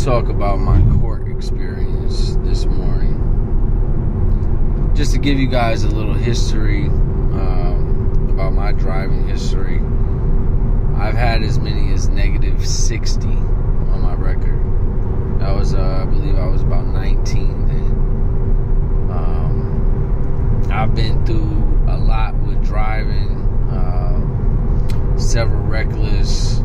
talk about my court experience this morning. Just to give you guys a little history about my driving history. I've had as many as negative 60 on my record. That was, I believe I was about 19 then. I've been through a lot with driving, several reckless,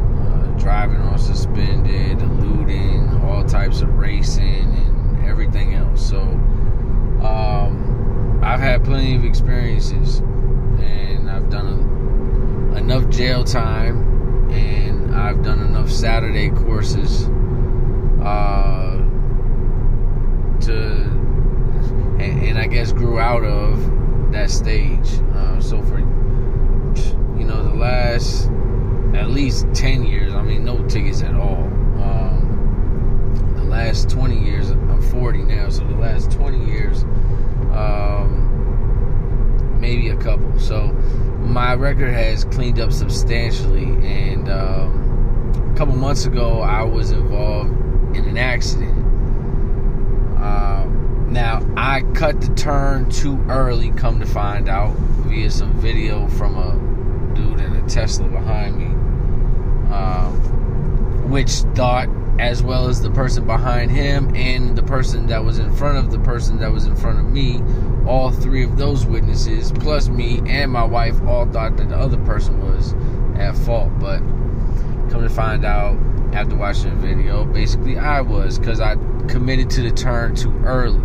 driving on suspended, eluding, all types of racing, and everything else. So, I've had plenty of experiences, and I've done enough jail time, and I've done enough Saturday courses and I guess grew out of that stage. So for the last at least 10 years, I mean, no tickets at all. The last 20 years, I'm 40 now, so the last 20 years, maybe a couple. So my record has cleaned up substantially, and a couple months ago, I was involved in an accident. Now, I cut the turn too early, come to find out, via some video from a dude in a Tesla behind me, which thought, as well as the person behind him and the person that was in front of the person that was in front of me, all three of those witnesses, plus me and my wife, all thought that the other person was at fault. But come to find out, after watching the video, basically I was, because I committed to the turn too early.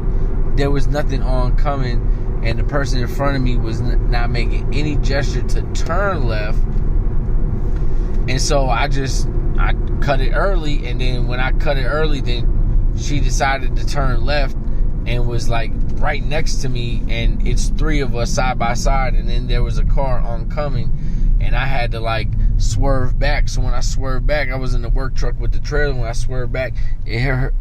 There was nothing oncoming, and the person in front of me was not making any gesture to turn left. And so I cut it early, and then when I cut it early, then she decided to turn left and was like right next to me, and it's three of us side by side, and then there was a car oncoming, and I had to like swerve back. So when I swerved back, I was in the work truck with the trailer. When I swerved back, it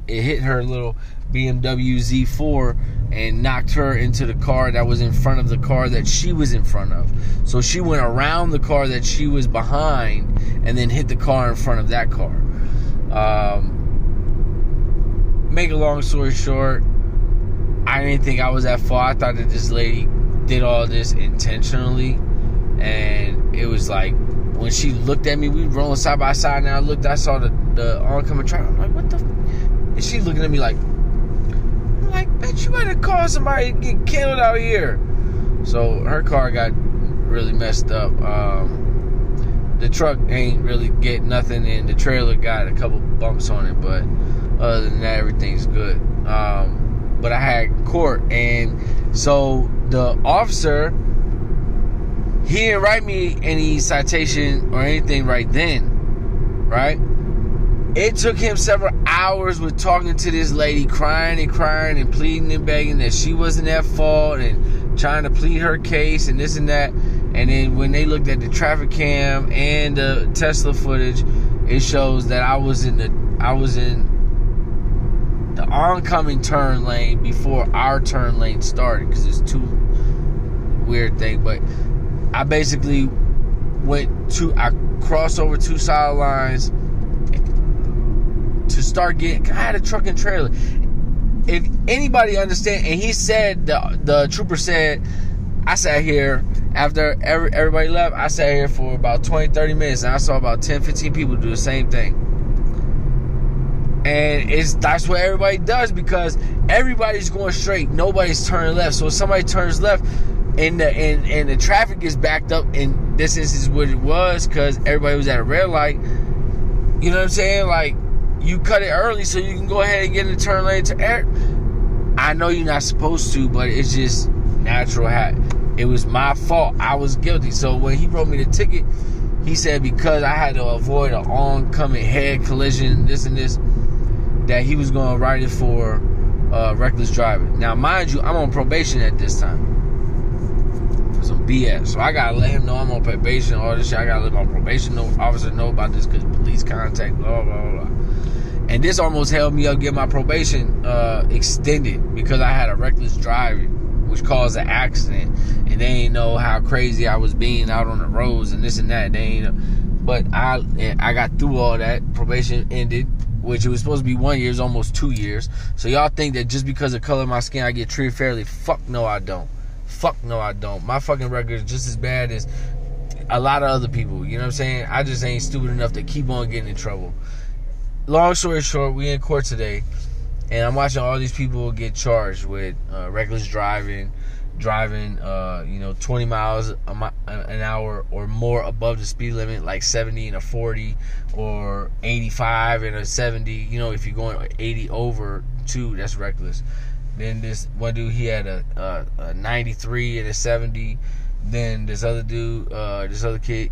hit her little BMW Z4 and knocked her into the car that was in front of the car that she was in front of. So she went around the car that she was behind and then hit the car in front of that car. Make a long story short, I didn't think I was at fault. I thought that this lady did all this intentionally, and it was like, when she looked at me, we were rolling side by side, and I saw the oncoming truck. I'm like, what the and she looking at me like, bet you better call somebody to get killed out here. So her car got really messed up. The truck ain't really get nothing, and the trailer got a couple bumps on it, but other than that, everything's good. But I had court, and so the officer, he didn't write me any citation or anything right then, right? It took him several hours with talking to this lady, crying and pleading and begging that she wasn't at fault, and trying to plead her case and this and that. And then when they looked at the traffic cam and the Tesla footage, it shows that I was in the oncoming turn lane before our turn lane started, because it's two weird things. But I basically I crossed over two solid lines to start getting. I had a truck and trailer. If anybody understand, and he said, the trooper said, I sat here after everybody left. I sat here for about 20-30 minutes, and I saw about 10-15 people do the same thing. And that's what everybody does, because everybody's going straight, nobody's turning left. So if somebody turns left, and the traffic is backed up, and this is what it was, because everybody was at a red light. You know what I'm saying? Like, you cut it early so you can go ahead and get in the turn lane to air. I know you're not supposed to, but it's just natural. It was my fault. I was guilty. So when he wrote me the ticket, he said because I had to avoid an oncoming head collision, this and this, that he was going to write it for reckless driving. Now, mind you, I'm on probation at this time. Some BS. So I gotta let him know I'm on probation, all this shit. I gotta let my probation officer know about this, because police contact, blah, blah, blah. And this almost held me up getting my probation extended, because I had a reckless driving, which caused an accident. And they didn't know how crazy I was being out on the roads and this and that. They ain't know. But I got through all that. Probation ended. which it was supposed to be 1 year, it's almost 2 years. So y'all think that just because of color of my skin I get treated fairly? Fuck no, I don't. Fuck no, I don't. My fucking record is just as bad as a lot of other people. You know what I'm saying? I just ain't stupid enough to keep on getting in trouble. Long story short, we in court today, and I'm watching all these people get charged with reckless driving, 20 miles an hour or more above the speed limit, like 70 and a 40, or 85 and a 70. You know, if you're going 80 over 2, that's reckless. Then this one dude, he had a 93 and a 70. Then this other dude, this other kid,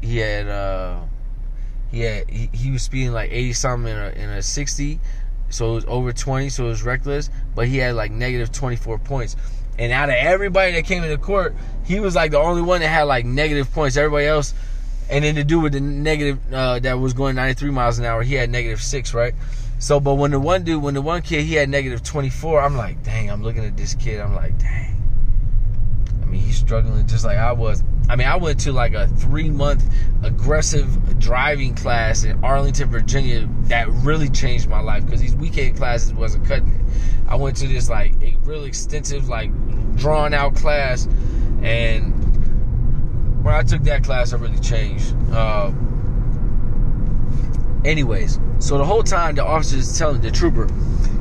he was speeding like 80 something in a 60, so it was over 20, so it was reckless, but he had like negative 24 points. And out of everybody that came into court, he was like the only one that had like negative points. Everybody else, and then to do with the negative that was going 93 miles an hour, he had negative 6, right? So, but when the one kid, he had negative 24, I'm like, dang, I'm looking at this kid, I'm like, dang. I mean, he's struggling just like I was. I mean, I went to like a 3-month aggressive driving class in Arlington, Virginia that really changed my life, because these weekend classes wasn't cutting it. I went to this like a really extensive, like drawn out class, and when I took that class, I really changed. Anyways, so the whole time the officer is telling the trooper,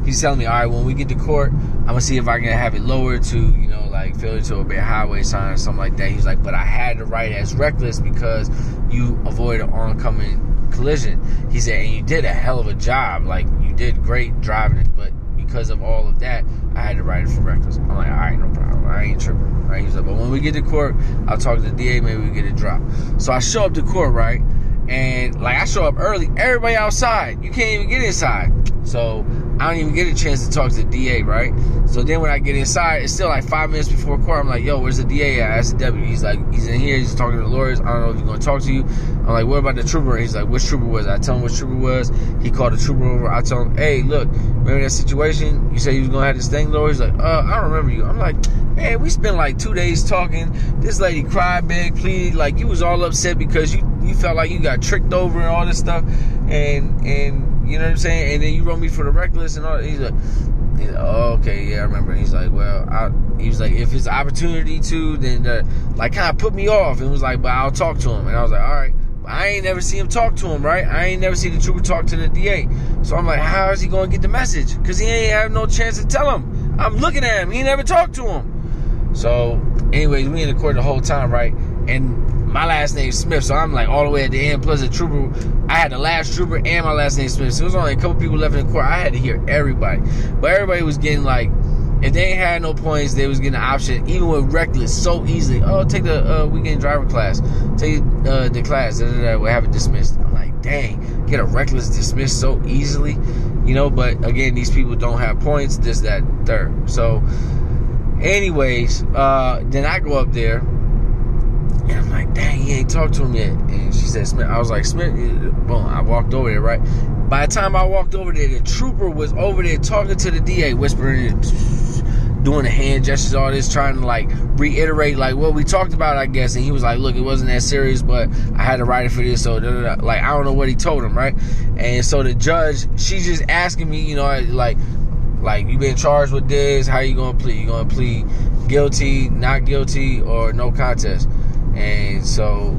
he's telling me, all right, when we get to court, I'm gonna see if I can have it lowered to, you know, like failure to obey a highway sign or something like that. He's like, but I had to write as reckless because you avoided an oncoming collision. He said, and you did a hell of a job. Like, you did great driving it, but because of all of that, I had to write it for reckless. I'm like, all right, no problem. I ain't tripping. Right? He's like, but when we get to court, I'll talk to the DA. Maybe we get it dropped. So I show up to court, right? And like, I show up early. Everybody outside. You can't even get inside. So I don't even get a chance to talk to the DA, right? So then when I get inside, it's still like 5 minutes before court. I'm like, yo, where's the DA at? I asked the deputy. He's like, he's in here. He's talking to the lawyers. I don't know if he's going to talk to you. I'm like, what about the trooper? He's like, which trooper was it? I tell him which trooper was. He called the trooper over. I tell him, hey, look, remember that situation? You said you was going to have this thing lower? He's like, I don't remember you. I'm like, man, we spent like 2 days talking. This lady cried, begged, pleaded. Like, you was all upset because you felt like you got tricked over and all this stuff. And you know what I'm saying? And then you wrote me for the reckless and all. He's like, oh, okay, yeah, I remember. He's like, well, he was like, if it's an opportunity to, then like kind of put me off. And was like, but I'll talk to him. And I was like, all right. But I ain't never see him talk to him, right? I ain't never see the trooper talk to the DA. So I'm like, how is he going to get the message? Because he ain't have no chance to tell him. I'm looking at him. He never talked to him. So anyways, we in the court the whole time, right? And my last name's Smith, so I'm like all the way at the end. Plus the trooper, I had the last trooper and my last name Smith. So there was only a couple people left in the court. I had to hear everybody. But everybody was getting like, if they ain't had no points, they was getting an option, even with reckless, so easily. Oh, take the weekend driver class. Take the class. We'll have it dismissed. I'm like, dang, get a reckless dismissed so easily. You know, but again, these people don't have points, this, that, third. So, anyways, then I go up there. And I'm like, dang, he ain't talked to him yet. And she said, Smith. I was like, Smith. Boom. I walked over there, right? By the time I walked over there, the trooper was over there talking to the DA, whispering, doing the hand gestures, all this, trying to like reiterate like what we talked about, I guess. And he was like, look, it wasn't that serious, but I had to write it for this. So, like, I don't know what he told him, right? And so the judge, she's just asking me, you know, like you been charged with this? How you gonna plead? You gonna plead guilty, not guilty, or no contest? And so,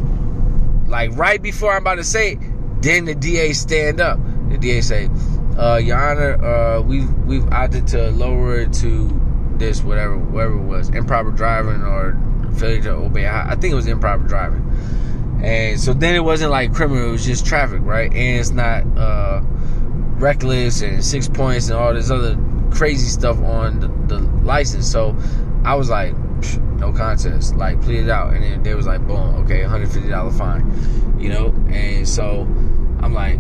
like, right before I'm about to say it, then the DA stand up. The DA say, Your Honor, we've opted to lower it to this, whatever it was, improper driving or failure to obey. I think it was improper driving. And so then it wasn't like criminal, it was just traffic, right? And it's not reckless and 6 points and all this other crazy stuff on the license. So I was like, no contest, like, pleaded out. And then they was like, boom, okay, $150 fine, you know. And so I'm like,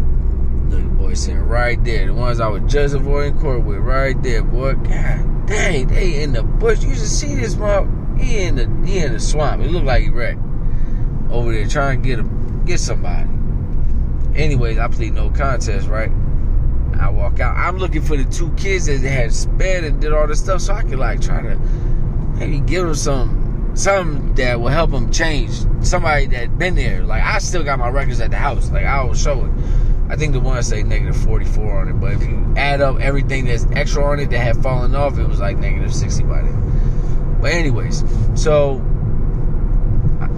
look, the boy sitting right there, the ones I was just avoiding court with, right there, boy. God dang, they in the bush. You should see this mother. He in the swamp. It looked like he wrecked over there trying to get somebody. Anyways, I plead no contest, right? I walk out. I'm looking for the two kids that had sped and did all this stuff, so I could like try to maybe give them something that will help them change. Somebody that been there. Like, I still got my records at the house. Like, I will show it. I think the one say negative 44 on it, but if you add up everything that's extra on it that had fallen off, it was like negative 60 by then. But anyways, so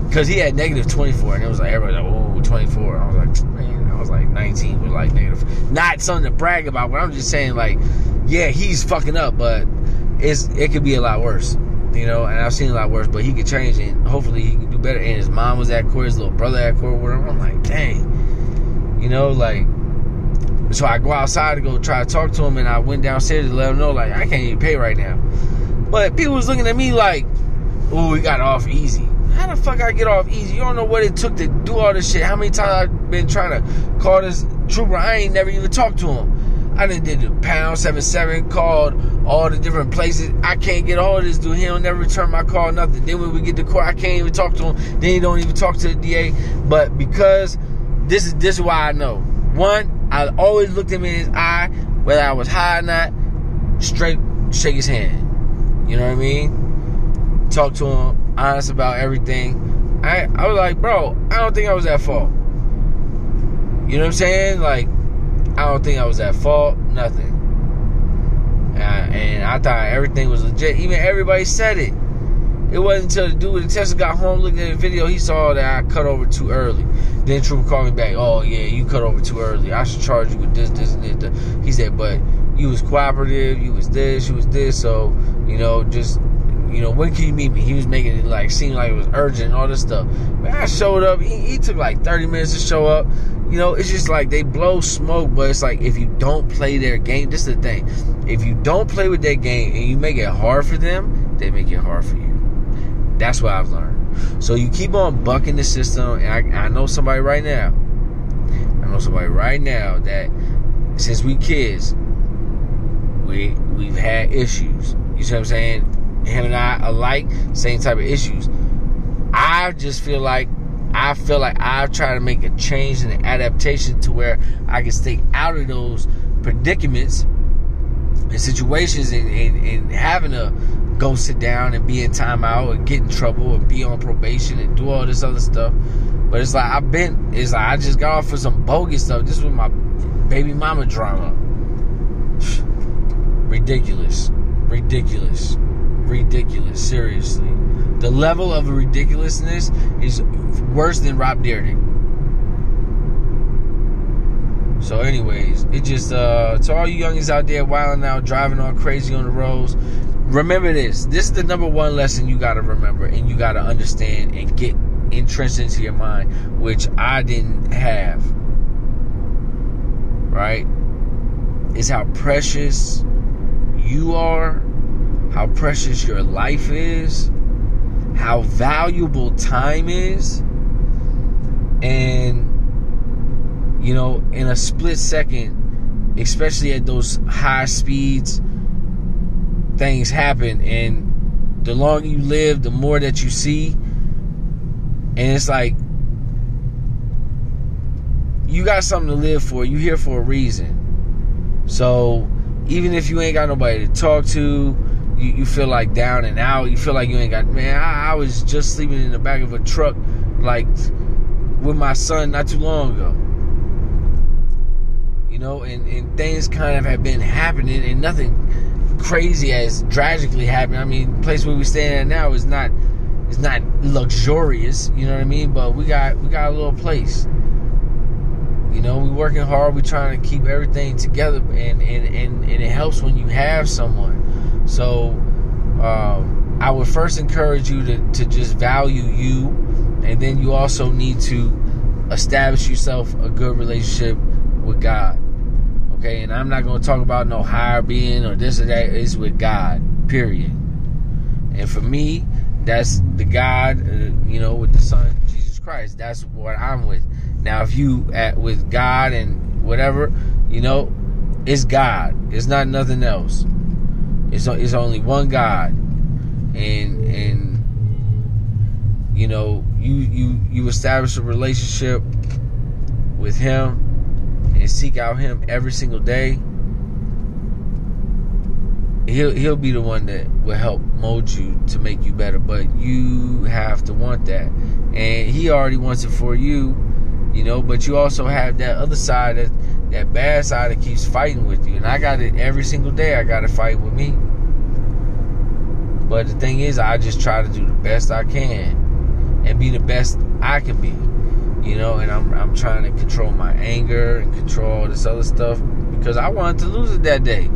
because he had negative 24, and it was like everybody was like, oh, 24. And I was like, man, I was like 19 with like negative. Not something to brag about, but I'm just saying, like, yeah, he's fucking up, but it could be a lot worse, you know. And I've seen a lot worse, but he could change it. And hopefully, he can do better. And his mom was at court, his little brother at court with him. I'm like, dang, you know, like. So I go outside to go try to talk to him, and I went downstairs to let him know, like, I can't even pay right now. But people was looking at me like, oh, we got off easy. How the fuck I get off easy? You don't know what it took to do all this shit. How many times I've been trying to call this trooper? I ain't never even talked to him. I done did the pound 77, called all the different places. I can't get a hold of this dude. He don't never return my call, nothing. Then when we get to court, I can't even talk to him. Then he don't even talk to the DA. But because this is why I know. One, I always looked him in his eye, whether I was high or not, straight shake his hand. You know what I mean? Talk to him. Honest about everything. I was like, bro, I don't think I was at fault. You know what I'm saying? Like, I don't think I was at fault. Nothing. And I thought everything was legit. Even everybody said it. It wasn't until the dude with the Tesla got home, looking at the video, he saw that I cut over too early. Then Trooper called me back. Oh, yeah, you cut over too early. I should charge you with this, and this. He said, but you was cooperative. You was this. So, you know, just... You know, when can you meet me? He was making it like seem like it was urgent and all this stuff. Man, I showed up. He took like 30 minutes to show up. You know, it's just like they blow smoke, but it's like if you don't play their game, this is the thing. If you don't play with their game and you make it hard for them, they make it hard for you. That's what I've learned. So you keep on bucking the system, and I know somebody right now. That since we kids, we've had issues. You see what I'm saying? Him and I alike, same type of issues. I feel like I've tried to make a change and an adaptation to where I can stay out of those predicaments and situations and having to go sit down and be in timeout and get in trouble and be on probation and do all this other stuff. But it's like I just got off for some bogus stuff. This was my baby mama drama. Ridiculous. Seriously. The level of ridiculousness is worse than Rob Dyrdek. So anyways, it just to all you youngins out there wilding out, driving all crazy on the roads, remember this is the number one lesson you got to remember and you got to understand and get entrenched into your mind, which I didn't have, right? Is how precious you are, how precious your life is, how valuable time is. And, you know, in a split second, especially at those high speeds, things happen. And the longer you live, the more that you see. And it's like, you got something to live for. You here for a reason. So even if you ain't got nobody to talk to, you feel like down and out. You feel like you ain't got... Man, I was just sleeping in the back of a truck, like, with my son not too long ago. You know, and things kind of have been happening, and nothing crazy as tragically happened. I mean, the place where we staying at now is not luxurious, you know what I mean? But we got a little place. You know, we working hard. We trying to keep everything together, and it helps when you have someone. So I would first encourage you to just value you, and then you also need to establish yourself a good relationship with God. Okay, and I'm not going to talk about no higher being or this or that. It's with God, period. And for me, that's the God, you know, with the Son, Jesus Christ. That's what I'm with. Now, if you with God and whatever, you know, it's God. It's not nothing else. It's only one God, and you know, you establish a relationship with Him and seek out Him every single day. He'll be the one that will help mold you to make you better, but you have to want that, and He already wants it for you. You know, but you also have that other side, that bad side that keeps fighting with you. And I got it every single day. I got to fight with me. But the thing is, I just try to do the best I can and be the best I can be. You know, and I'm trying to control my anger and control all this other stuff because I wanted to lose it that day.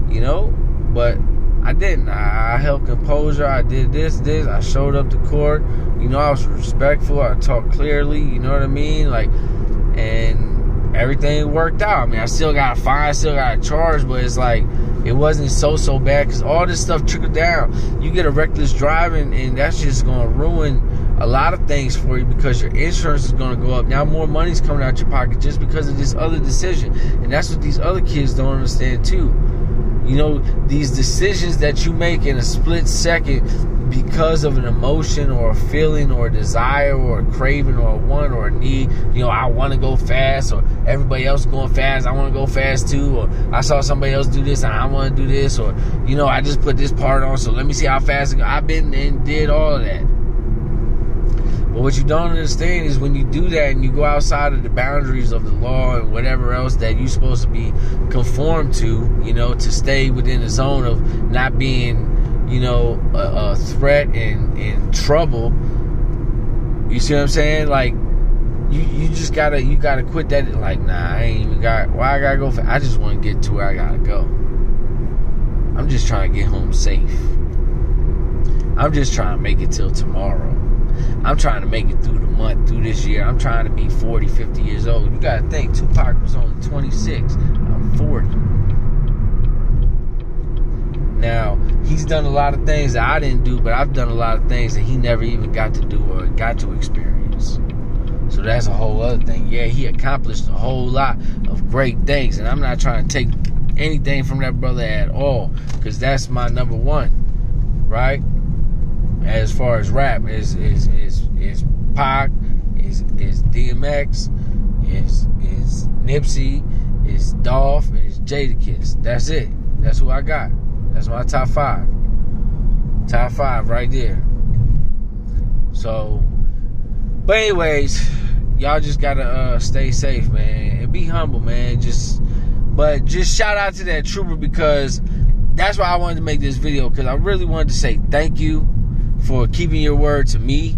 You know, but I didn't. I held composure. I did this. I showed up to court. You know, I was respectful. I talked clearly. You know what I mean? Like, and everything worked out. I mean, I still got a fine, still got a charge, but it's like, it wasn't so bad because all this stuff trickled down. You get a reckless driving, and that's just going to ruin a lot of things for you because your insurance is going to go up. Now more money's coming out your pocket just because of this other decision. And that's what these other kids don't understand too. You know, these decisions that you make in a split second because of an emotion or a feeling or a desire or a craving or a want or a need. You know, I want to go fast, or everybody else going fast, I want to go fast too, or I saw somebody else do this and I want to do this, or, you know, I just put this part on, so let me see how fast I go. I've been and did all of that. But what you don't understand is when you do that and you go outside of the boundaries of the law and whatever else that you're supposed to be conformed to, you know, to stay within the zone of not being, you know, a threat and trouble. You see what I'm saying? Like, you just gotta quit that. Like, nah, I ain't even got, why I gotta go? I just want to get to where I gotta go. I'm just trying to get home safe. I'm just trying to make it till tomorrow. I'm trying to make it through the month, through this year. I'm trying to be 40, 50 years old. You got to think, Tupac was only 26. I'm 40. Now, he's done a lot of things that I didn't do, but I've done a lot of things that he never even got to do or got to experience. So that's a whole other thing. Yeah, he accomplished a whole lot of great things, and I'm not trying to take anything from that brother at all, because that's my number one, right? As far as rap, is Pac, is DMX, is Nipsey, is Dolph, and is Jadakiss. That's it. That's who I got. That's my top five. Top five right there. So, but anyways, y'all just gotta stay safe, man, and be humble, man. Just shout out to that trooper, because that's why I wanted to make this video, because I really wanted to say thank you for keeping your word to me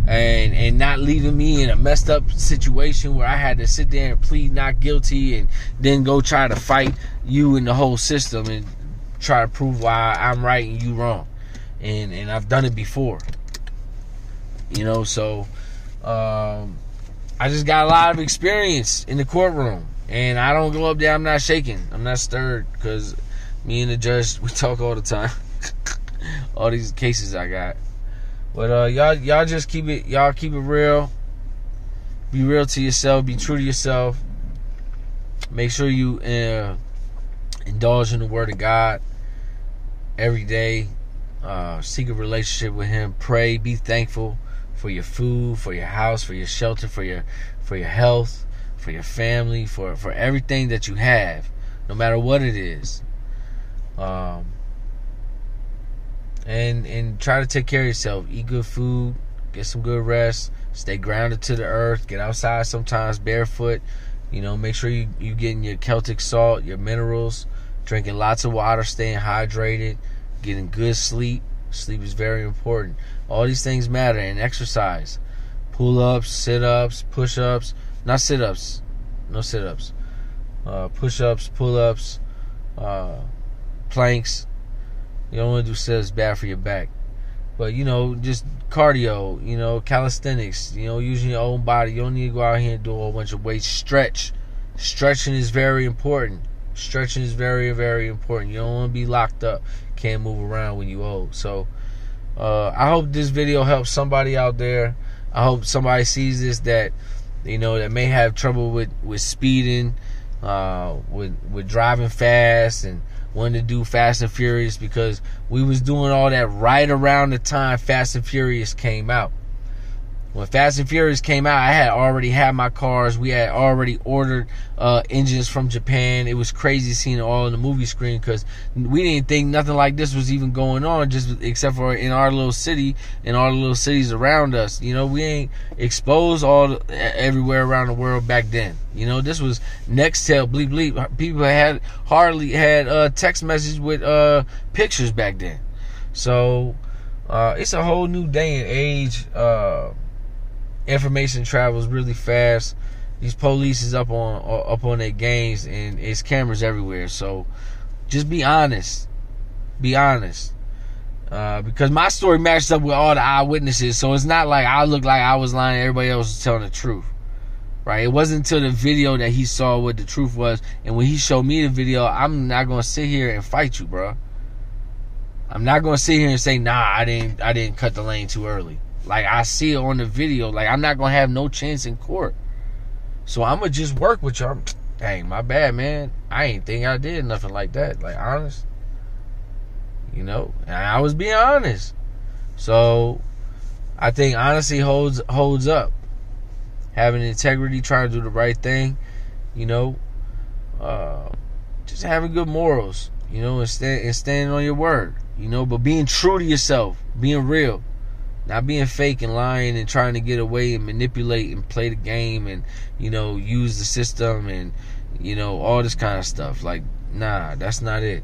and not leaving me in a messed up situation where I had to sit there and plead not guilty and then go try to fight you and the whole system and try to prove why I'm right and you wrong. And I've done it before. You know, so I just got a lot of experience in the courtroom. And I don't go up there, I'm not shaking. I'm not stirred, because me and the judge, we talk all the time. All these cases I got. But y'all just keep it real. Be real to yourself, be true to yourself. Make sure you indulge in the word of God every day. Seek a relationship with him. Pray, be thankful for your food, for your house, for your shelter, for your health, for your family, for everything that you have, no matter what it is. And try to take care of yourself. Eat good food, get some good rest, stay grounded to the earth, get outside sometimes barefoot. You know, make sure you getting your Celtic salt, your minerals, drinking lots of water, staying hydrated, getting good sleep. Sleep is very important. All these things matter. And exercise. Pull-ups, sit-ups, push-ups. Not sit-ups. No sit-ups. Push-ups, pull-ups, planks. You don't want to do sit-ups, bad for your back. But, you know, just cardio, you know, calisthenics, you know, using your own body. You don't need to go out here and do a whole bunch of weights. Stretch. Stretching is very important. Stretching is very, very important. You don't want to be locked up. Can't move around when you old. So, I hope this video helps somebody out there. I hope somebody sees this that, you know, that may have trouble with speeding, with driving fast and wanting to do Fast and Furious, because we was doing all that right around the time Fast and Furious came out. When Fast and Furious came out, I had already had my cars. We had already ordered engines from Japan. It was crazy seeing it all in the movie screen because we didn't think nothing like this was even going on, just except for in our little city and all the little cities around us. You know, we ain't exposed everywhere around the world back then. You know, this was Nextel, bleep bleep. People hardly had text messages with pictures back then. So it's a whole new day and age. Information travels really fast. These police is up on their games, and it's cameras everywhere. So just be honest. Be honest. Because my story matched up with all the eyewitnesses, so it's not like I look like I was lying and everybody else was telling the truth. Right? It wasn't until the video that he saw what the truth was, and when he showed me the video, I'm not gonna sit here and fight you, bro. I'm not gonna sit here and say, nah, I didn't cut the lane too early. Like, I see it on the video. Like, I'm not gonna have no chance in court. So I'm gonna just work with y'all. Dang, my bad, man. I ain't think I did nothing like that. Like, honest. You know? And I was being honest. So I think honesty holds up. Having integrity, trying to do the right thing, you know. Just having good morals, you know, and standing on your word, you know, but being true to yourself, being real. Not being fake and lying and trying to get away and manipulate and play the game and, you know, use the system and, you know, all this kind of stuff. Like, nah, that's not it.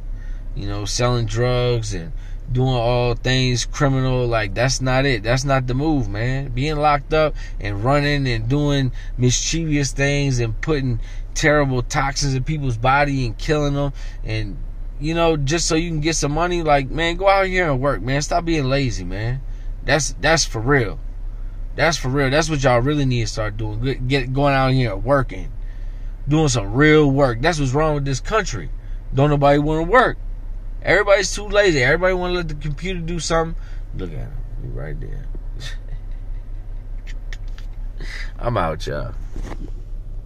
You know, selling drugs and doing all things criminal, like, that's not it. That's not the move, man. Being locked up and running and doing mischievous things and putting terrible toxins in people's body and killing them and, you know, just so you can get some money, like, man, go out here and work, man. Stop being lazy, man. That's for real. That's for real. That's what y'all really need to start doing. Going out here and working. Doing some real work. That's what's wrong with this country. Don't nobody want to work. Everybody's too lazy. Everybody want to let the computer do something. Look at him. He right there. I'm out, y'all.